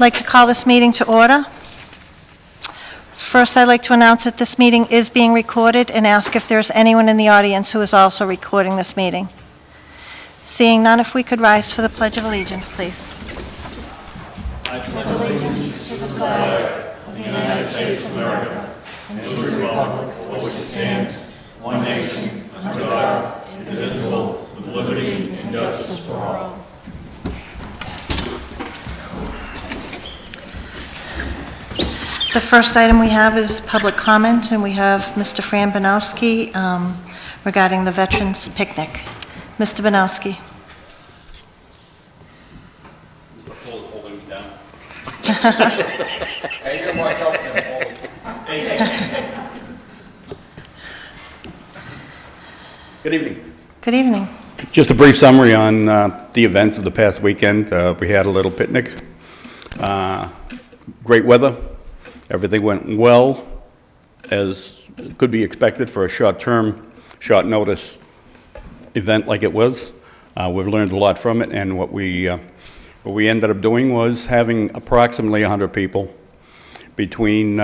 like to call this meeting to order. First, I'd like to announce that this meeting is being recorded and ask if there's anyone in the audience who is also recording this meeting. Seeing none, if we could rise for the Pledge of Allegiance, please. I pledge allegiance to the flag of the United States of America and to the republic for which it stands, one nation, under God, indivisible, with liberty and justice for all. The first item we have is public comment, and we have Mr. Fran Banowski regarding the Veterans Picnic. Mr. Banowski. Holding me down. Good evening. Good evening. Just a brief summary on the events of the past weekend. We had a little picnic. Great weather. Everything went well, as could be expected for a short-term, short-notice event like it was. We've learned a lot from it, and what we ended up doing was having approximately 100 people between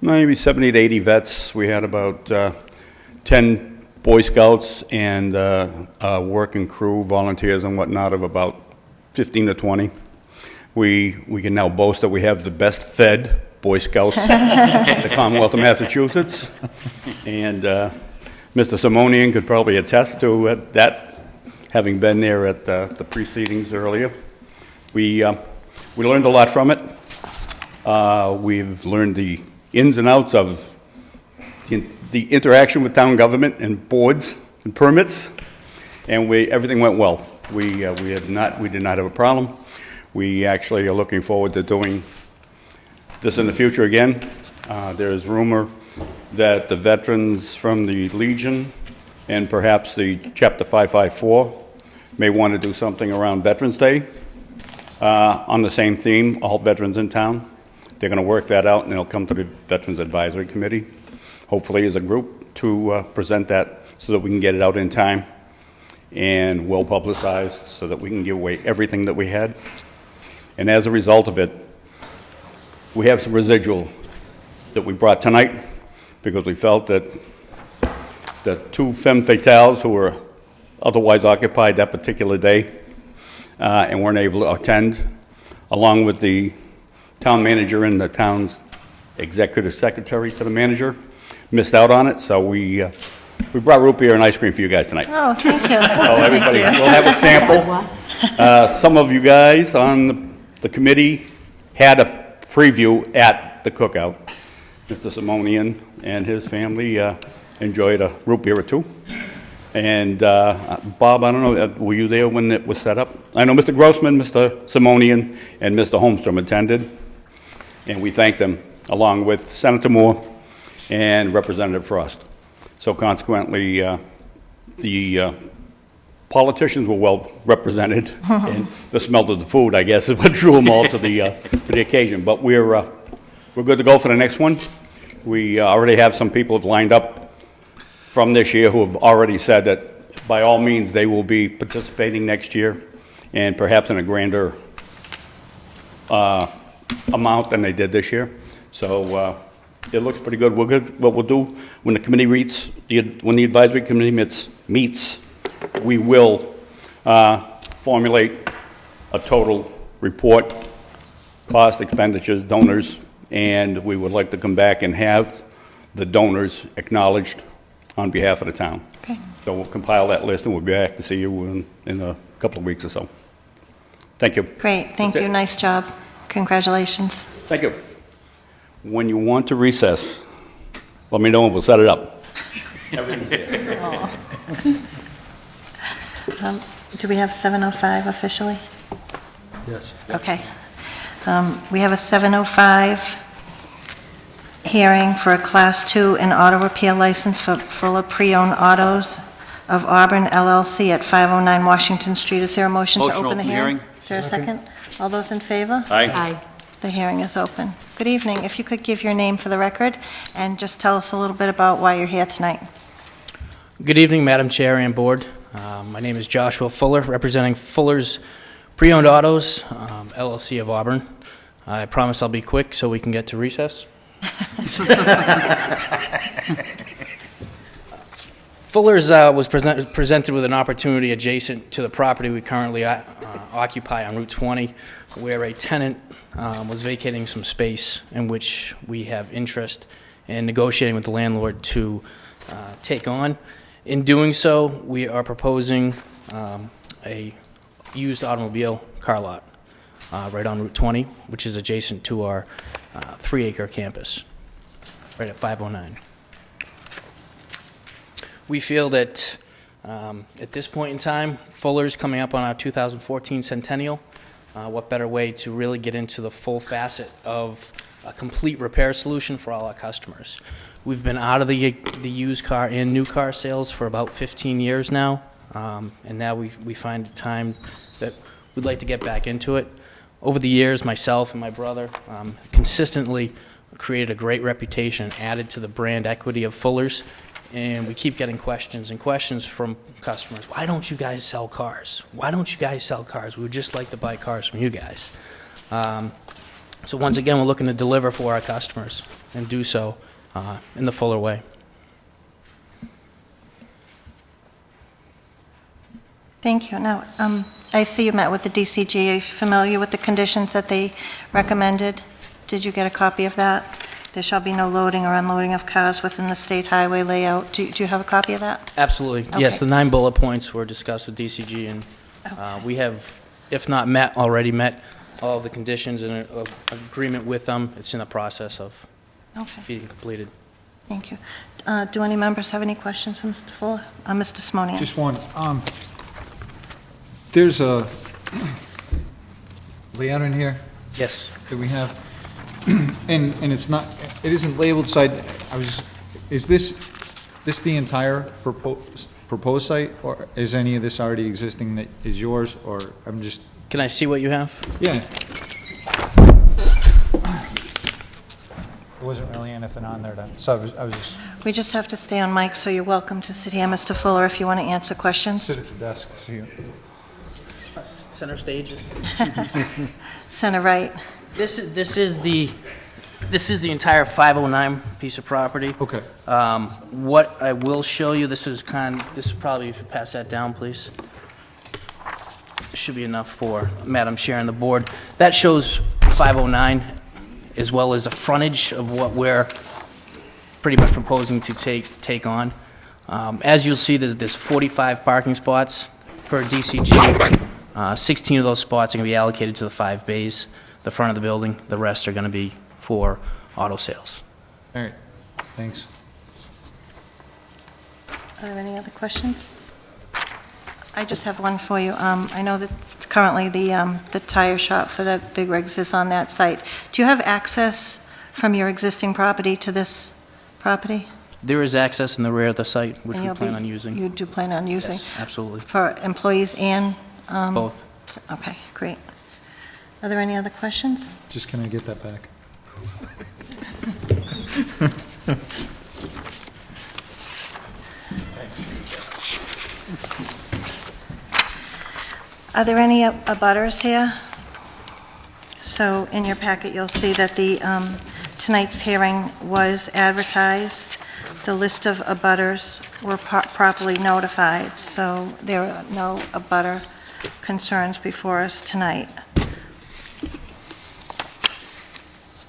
maybe 70 to 80 vets. We had about 10 Boy Scouts and a working crew, volunteers and whatnot, of about 15 to 20. We can now boast that we have the best fed Boy Scouts in the Commonwealth of Massachusetts. And Mr. Simonian could probably attest to that, having been there at the proceedings earlier. We learned a lot from it. We've learned the ins and outs of the interaction with town government and boards and permits, and everything went well. We did not have a problem. We actually are looking forward to doing this in the future again. There's rumor that the veterans from the Legion and perhaps the Chapter 554 may want to do something around Veterans Day on the same theme, all veterans in town. They're going to work that out, and it'll come to the Veterans Advisory Committee, hopefully as a group, to present that so that we can get it out in time and well publicized so that we can give away everything that we had. And as a result of it, we have some residual that we brought tonight because we felt that the two femme fatales who were otherwise occupied that particular day and weren't able to attend, along with the town manager and the town's executive secretary to the manager, missed out on it. So we brought root beer and ice cream for you guys tonight. Oh, thank you. So everybody will have a sample. Some of you guys on the committee had a preview at the cookout. Mr. Simonian and his family enjoyed a root beer or two. And Bob, I don't know, were you there when it was set up? I know Mr. Grossman, Mr. Simonian, and Mr. Holmstrom attended, and we thanked them, along with Senator Moore and Representative Frost. So consequently, the politicians were well represented, and the smell of the food, I guess, is what drew them all to the occasion. But we're good to go for the next one. We already have some people have lined up from this year who have already said that by all means they will be participating next year, and perhaps in a grander amount than they did this year. So it looks pretty good. We're good. What we'll do when the committee meets, when the advisory committee meets, we will formulate a total report, cost, expenditures, donors, and we would like to come back and have the donors acknowledged on behalf of the town. Okay. So we'll compile that list and we'll be back to see you in a couple of weeks or so. Thank you. Great, thank you. Nice job. Congratulations. Thank you. When you want to recess, let me know and we'll set it up. Everything's here. Do we have 7:05 officially? Yes. Okay. We have a 7:05 hearing for a Class 2 and auto repair license for Fuller Pre-Owned Autos of Auburn LLC at 509 Washington Street. Is there a motion to open the hearing? Is there a second? All those in favor? Aye. The hearing is open. Good evening. If you could give your name for the record and just tell us a little bit about why you're here tonight. Good evening, Madam Chair and Board. My name is Joshua Fuller, representing Fuller's Pre-Owned Autos, LLC of Auburn. I promise I'll be quick so we can get to recess. Fuller's was presented with an opportunity adjacent to the property we currently occupy on Route 20, where a tenant was vacating some space in which we have interest in negotiating with the landlord to take on. In doing so, we are proposing a used automobile car lot right on Route 20, which is adjacent to our 3-acre campus, right at 509. We feel that at this point in time, Fuller's coming up on our 2014 centennial. What better way to really get into the full facet of a complete repair solution for all our customers. We've been out of the used car and new car sales for about 15 years now, and now we find a time that we'd like to get back into it. Over the years, myself and my brother consistently created a great reputation, added to the brand equity of Fuller's, and we keep getting questions and questions from customers. Why don't you guys sell cars? Why don't you guys sell cars? We would just like to buy cars from you guys. So once again, we're looking to deliver for our customers and do so in the Fuller way. Thank you. Now, I see you met with the DCG. Are you familiar with the conditions that they recommended? Did you get a copy of that? There shall be no loading or unloading of cars within the state highway layout. Do you have a copy of that? Absolutely. Okay. Yes, the 9 bullet points were discussed with DCG, and we have, if not already met all of the conditions and agreement with them. It's in the process of being completed. Thank you. Do any members have any questions for Mr. Fuller? Mr. Simonian? Just one. There's a layout in here Yes. that we have, and it isn't labeled site. Is this the entire proposed site, or is any of this already existing that is yours, or I'm just... Can I see what you have? Yeah. There wasn't really anything on there, so I was just... We just have to stay on mic, so you're welcome to sit here, Mr. Fuller, if you want to answer questions. Sit at the desk, see you. Center stage. Center right. This is the entire 509 piece of property. Okay. What I will show you, this is probably, if you pass that down, please. Should be enough for Madam Chair and the board. That shows 509, as well as the frontage of what we're pretty much proposing to take on. As you'll see, there's 45 parking spots per DCG. 16 of those spots are going to be allocated to the 5 bays, the front of the building. The rest are going to be for auto sales. All right, thanks. Are there any other questions? I just have one for you. I know that currently the tire shop for the big rigs is on that site. Do you have access from your existing property to this property? There is access in the rear of the site, which And we you'll plan on using. You do plan on using? Yes, absolutely. For employees and? Both. Okay, great. Are there any other questions? Just can I get that back? Are there any abutters here? So in your packet, you'll see that the tonight's hearing was advertised. The list of abutters were properly notified, so there are no abutter concerns before us tonight.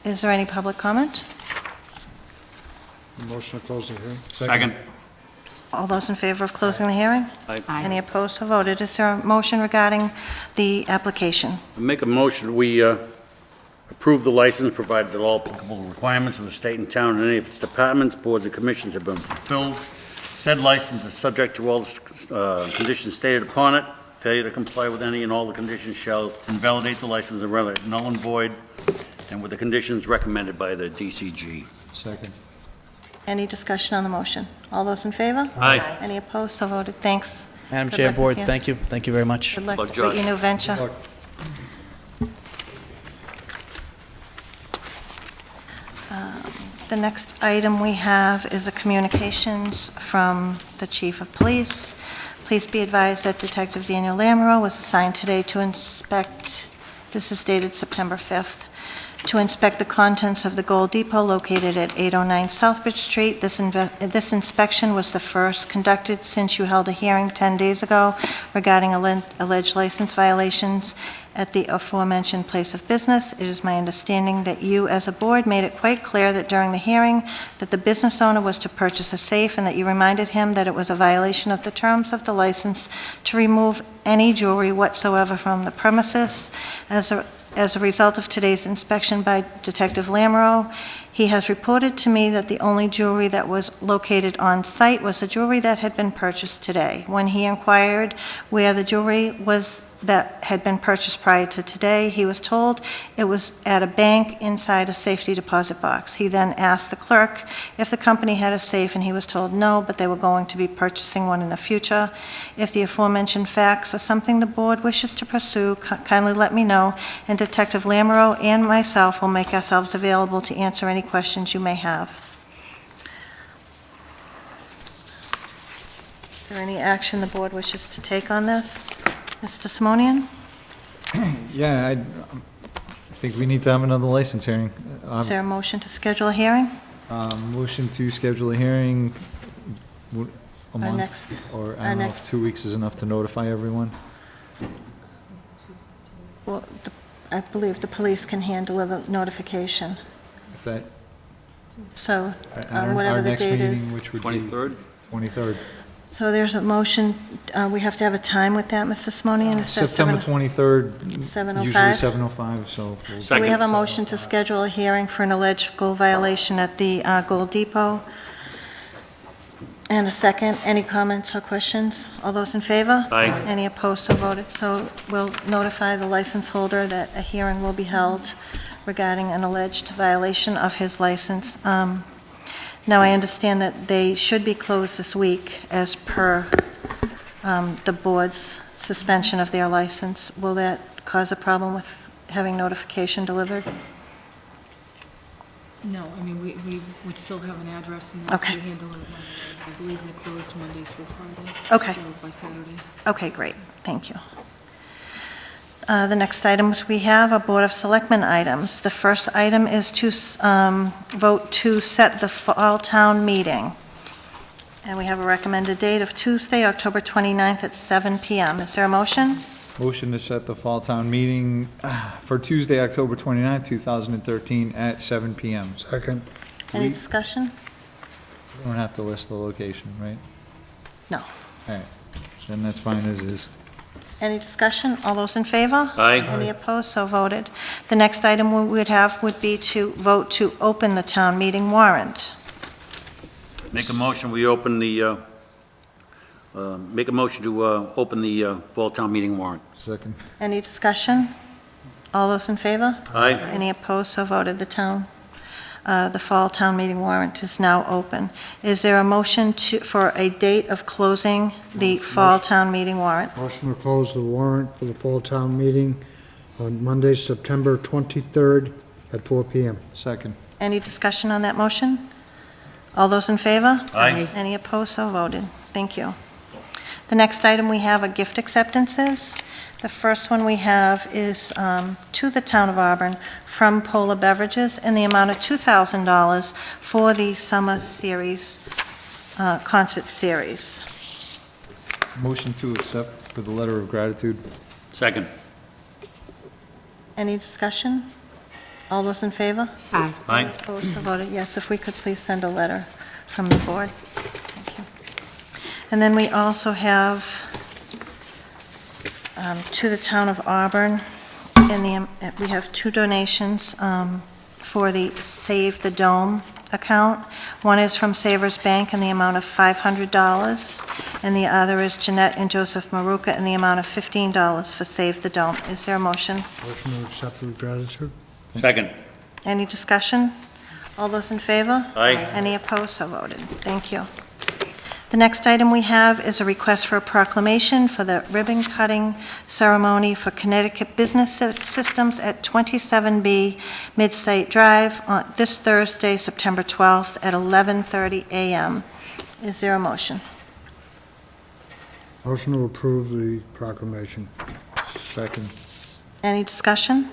Is there any public comment? Motion to close the hearing. Second. All those in favor of closing the hearing? Aye. Any opposed, so voted. Is there a motion regarding the application? Make a motion, we approve the license, provided that all applicable requirements of the state and town and any of its departments, boards, and commissions have been fulfilled. Said license is subject to all the conditions stated upon it. Failure to comply with any and all the conditions shall invalidate the license and render it null and void, and with the conditions recommended by the DCG. Second. Any discussion on the motion? All those in favor? Aye. Any opposed, so voted. Thanks. Madam Good Chair, luck board, with you. thank you. Thank you very much. Good luck Luck, with Josh. your new venture. Luck. The next item we have is a communications from the Chief of Police. Please be advised that Detective Daniel Lamoureux was assigned today to inspect, this is dated September 5th, to inspect the contents of the Gold Depot located at 809 Southbridge Street. This inspection was the first conducted since you held a hearing 10 days ago regarding alleged license violations at the aforementioned place of business. It is my understanding that you, as a board, made it quite clear that during the hearing that the business owner was to purchase a safe and that you reminded him that it was a violation of the terms of the license to remove any jewelry whatsoever from the premises. As a result of today's inspection by Detective Lamoureux, he has reported to me that the only jewelry that was located on site was the jewelry that had been purchased today. When he inquired where the jewelry was that had been purchased prior to today, he was told it was at a bank inside a safety deposit box. He then asked the clerk if the company had a safe, and he was told no, but they were going to be purchasing one in the future. If the aforementioned facts are something the board wishes to pursue, kindly let me know, and Detective Lamoureux and myself will make ourselves available to answer any questions you may have. Is there any action the board wishes to take on this? Mr. Simonian? Yeah, I think we need to have another license hearing. Is there a motion to schedule a hearing? Motion to schedule a hearing, a Our month, next- or I our don't know next- if 2 weeks is enough to notify everyone. Well, I believe the police can handle the notification. If that, So, our whatever the next date meeting, is. which would be 23rd? 23rd. So there's a motion, we have to have a time with that, Mr. Simonian? Is that September 23rd, 7:05? usually 7:05, so. we'll- So we have a Second. motion to schedule a hearing for an alleged gold violation at the Gold Depot. And a second. Any comments or questions? All those in favor? Aye. Any opposed, so voted. So we'll notify the license holder that a hearing will be held regarding an alleged violation of his license. Now, I understand that they should be closed this week as per the board's suspension of their license. Will that cause a problem with having notification delivered? No, I mean, we would still have an address and Okay. we handle it Monday. I believe they're closed Monday through Friday. Okay. So by Saturday. Okay, great, thank you. The next items we have are Board of Selectmen items. The first item is to vote to set the fall town meeting. And we have a recommended date of Tuesday, October 29th at 7 PM. Is there a motion? Motion to set the fall town meeting for Tuesday, October 29th, 2013, at 7 PM. Second. Any discussion? We don't have to list the location, right? No. All right, then that's fine as is. Any discussion? All those in favor? Aye. Any opposed? So voted. The next item we would have would be to vote to open the town meeting warrant. Make a motion, we open the, make a motion to open the fall town meeting warrant. Second. Any discussion? All those in favor? Aye. Any opposed? So voted. The fall town meeting warrant is now open. Is there a motion for a date of closing the fall town meeting warrant? Motion to close the warrant for the fall town meeting on Monday, September 23rd at 4 PM. Second. Any discussion on that motion? All those in favor? Aye. Any opposed? So voted. Thank you. The next item we have are gift acceptances. The first one we have is to the Town of Auburn from Polar Beverages in the amount of $2,000 for the summer series, concert series. Motion to accept for the letter of gratitude. Second. Any discussion? All those in favor? Aye. Aye. Opposed, so voted. Yes, if we could please send a letter from the board. Thank you. And then we also have to the Town of Auburn, we have two donations for the Save the Dome account. One is from Savers Bank in the amount of $500, and the other is Jeanette and Joseph Maruka in the amount of $15 for Save the Dome. Is there a motion? Motion to accept with gratitude. Second. Any discussion? All those in favor? Aye. Any opposed? So voted. Thank you. The next item we have is a request for a proclamation for the ribbon-cutting ceremony for Connecticut Business Systems at 27B Mid-State Drive on this Thursday, September 12th at 11:30 a.m. Is there a motion? Motion to approve the proclamation. Second. Any discussion?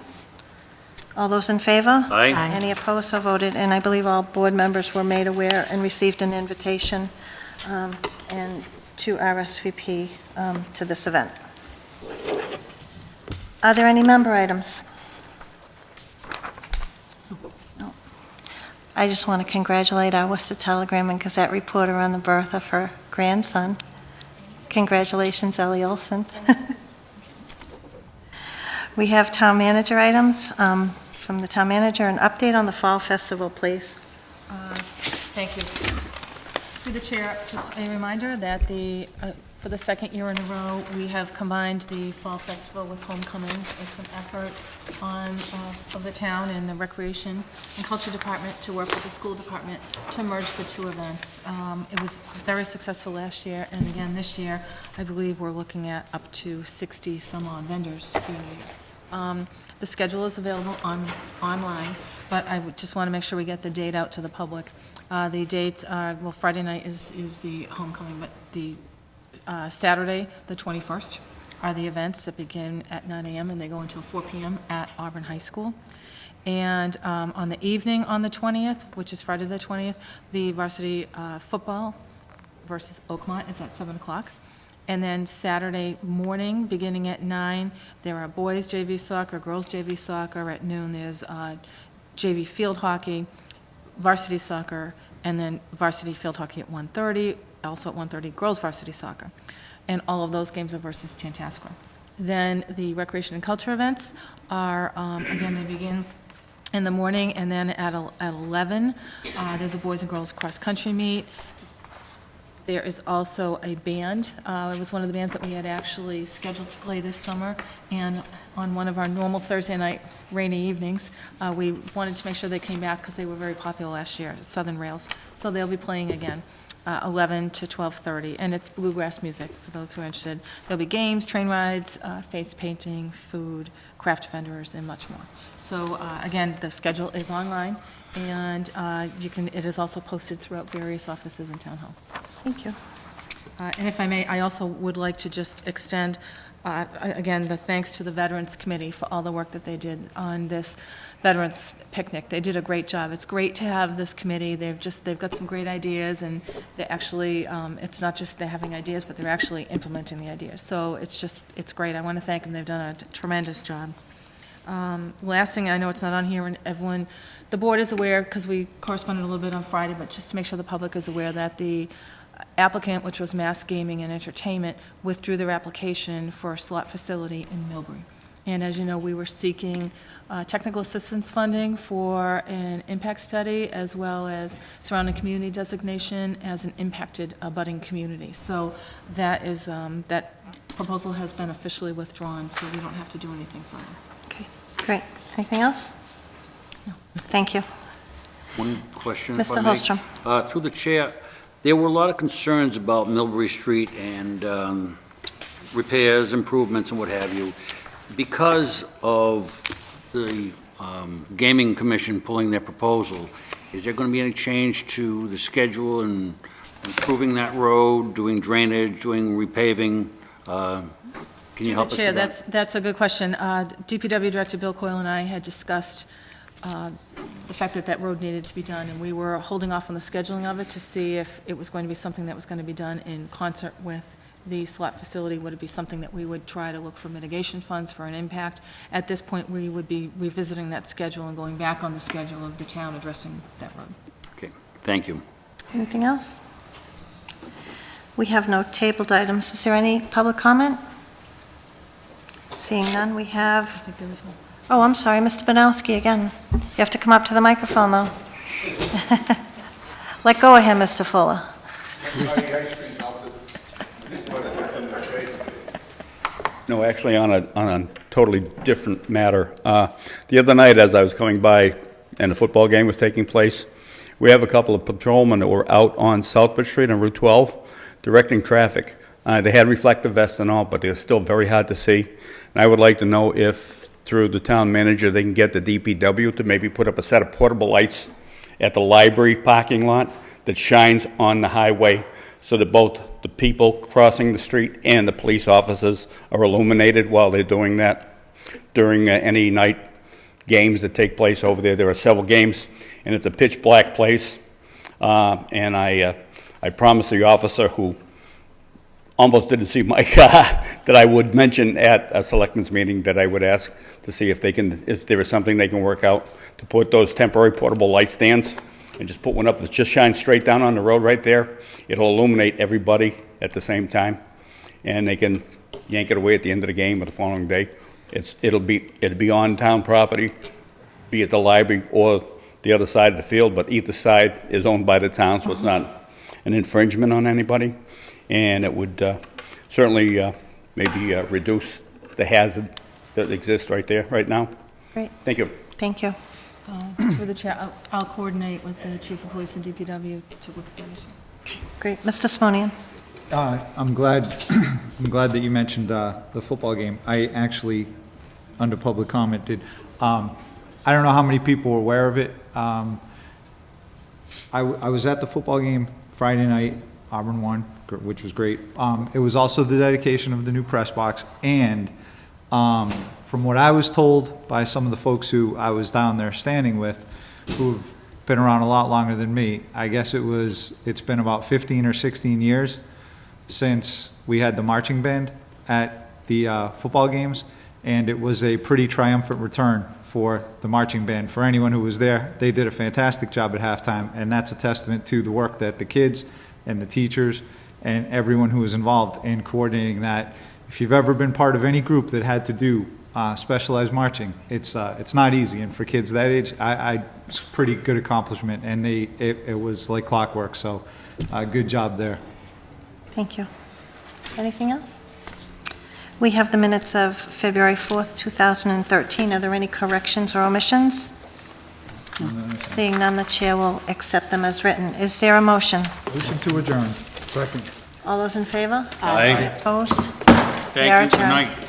All those in favor? Aye. Any opposed, so voted, and I believe all board members were made aware and received an invitation and to RSVP to this event. Are there any member items? No. I just want to congratulate our Worcester Telegram and Gazette reporter on the birth of her grandson. Congratulations, Ellie Olson. We have town manager items. From the town manager, an update on the Fall Festival, please. Thank you. Through the chair, just a reminder that for the second year in a row, we have combined the Fall Festival with Homecoming. It's an effort of the town and the Recreation and Culture Department to work with the school department to merge the two events. It was very successful last year, and again this year, I believe we're looking at up to 60 some odd vendors during the year. The schedule is available online, but I would just want to make sure we get the date out to the public. The dates are, well, Friday night is the homecoming, but the Saturday, the 21st, are the events that begin at 9 a.m. and they go until 4 p.m. at Auburn High School. And on the evening on the 20th, which is Friday the 20th, the varsity football versus Oakmont is at 7 o'clock. And then Saturday morning, beginning at 9, there are boys JV soccer, girls JV soccer. At noon, there's JV field hockey, varsity soccer, and then varsity field hockey at 1:30. Also at 1:30, girls varsity soccer. And all of those games are versus Tantascwa. Then the recreation and culture events are, again, they begin in the morning, and then at 11, there's a boys and girls cross-country meet. There is also a band. It was one of the bands that we had actually scheduled to play this summer, and on one of our normal Thursday night rainy evenings, we wanted to make sure they came back because they were very popular last year, Southern Rails. So they'll be playing again, 11 to 12:30, and it's bluegrass music for those who are interested. There'll be games, train rides, face painting, food, craft vendors, and much more. So again, the schedule is online, and it is also posted throughout various offices in Town Hall. Thank you. And if I may, I also would like to just extend, again, the thanks to the Veterans Committee for all the work that they did on this Veterans Picnic. They did a great job. It's great to have this committee. They've got some great ideas, and they actually, it's not just they're having ideas, but they're actually implementing the ideas. So it's great. I want to thank them. They've done a tremendous job. Last thing, I know it's not on here, and everyone, the board is aware, because we corresponded a little bit on Friday, but just to make sure the public is aware that the applicant, which was Mass Gaming and Entertainment, withdrew their application for a slot facility in Millbury. And as you know, we were seeking technical assistance funding for an impact study, as well as surrounding community designation as an impacted abutting community. So that is, that proposal has been officially withdrawn, so we don't have to do anything further. Okay, great. Anything else? No. Thank you. One question, if I Mr. may. Holstrom. Through the chair, there were a lot of concerns about Millbury Street and repairs, improvements, and what have you. Because of the Gaming Commission pulling their proposal, is there going to be any change to the schedule and improving that road, doing drainage, doing repaving? Can you help us with that? That's a good question. DPW Director Bill Coyle and I had discussed the fact that that road needed to be done, and we were holding off on the scheduling of it to see if it was going to be something that was going to be done in concert with the slot facility. Would it be something that we would try to look for mitigation funds for an impact? At this point, we would be revisiting that schedule and going back on the schedule of the town addressing that road. Okay, thank you. Anything else? We have no tabled items. Is there any public comment? Seeing none, we I have, think there was one. oh, I'm sorry, Mr. Banowski again. You have to come up to the microphone, though. Let go of him, Mr. Fuller. No, actually, on a totally different matter. The other night, as I was coming by and the football game was taking place, we have a couple of patrolmen that were out on Southbridge Street on Route 12 directing traffic. They had reflective vests and all, but they're still very hard to see. And I would like to know if, through the town manager, they can get the DPW to maybe put up a set of portable lights at the library parking lot that shines on the highway so that both the people crossing the street and the police officers are illuminated while they're doing that. During any night games that take place over there, there are several games, and it's a pitch-black place. And I promised the officer who almost didn't see my car that I would mention at a selectmen's meeting that I would ask to see if there is something they can work out to put those temporary portable light stands and just put one up that just shines straight down on the road right there. It'll illuminate everybody at the same time, and they can yank it away at the end of the game or the following day. It'll be on town property, be it the library or the other side of the field, but either side is owned by the town, so it's not an infringement on anybody. And it would certainly maybe reduce the hazard that exists right there, right now. Great, Thank you. thank you. Through the chair, I'll coordinate with the chief of police and DPW to look at the issue. Great. Mr. Simonian? I'm glad, I'm glad that you mentioned the football game. I actually, under public comment, did. I don't know how many people were aware of it. I was at the football game Friday night. Auburn won, which was great. It was also the dedication of the new press box, and from what I was told by some of the folks who I was down there standing with, who've been around a lot longer than me, I guess it's been about 15 or 16 years since we had the marching band at the football games, and it was a pretty triumphant return for the marching band. For anyone who was there, they did a fantastic job at halftime, and that's a testament to the work that the kids and the teachers and everyone who was involved in coordinating that. If you've ever been part of any group that had to do specialized marching, it's not easy, and for kids that age, it's a pretty good accomplishment, and it was like clockwork, so good job there. Thank you. Anything else? We have the minutes of February 4th, 2013. Are there any corrections or omissions? Seeing none, the chair will accept them as written. Is there a motion? Motion to adjourn. Second. All those in favor? Aye. Opposed? We Thank are you. Good adjourned. night.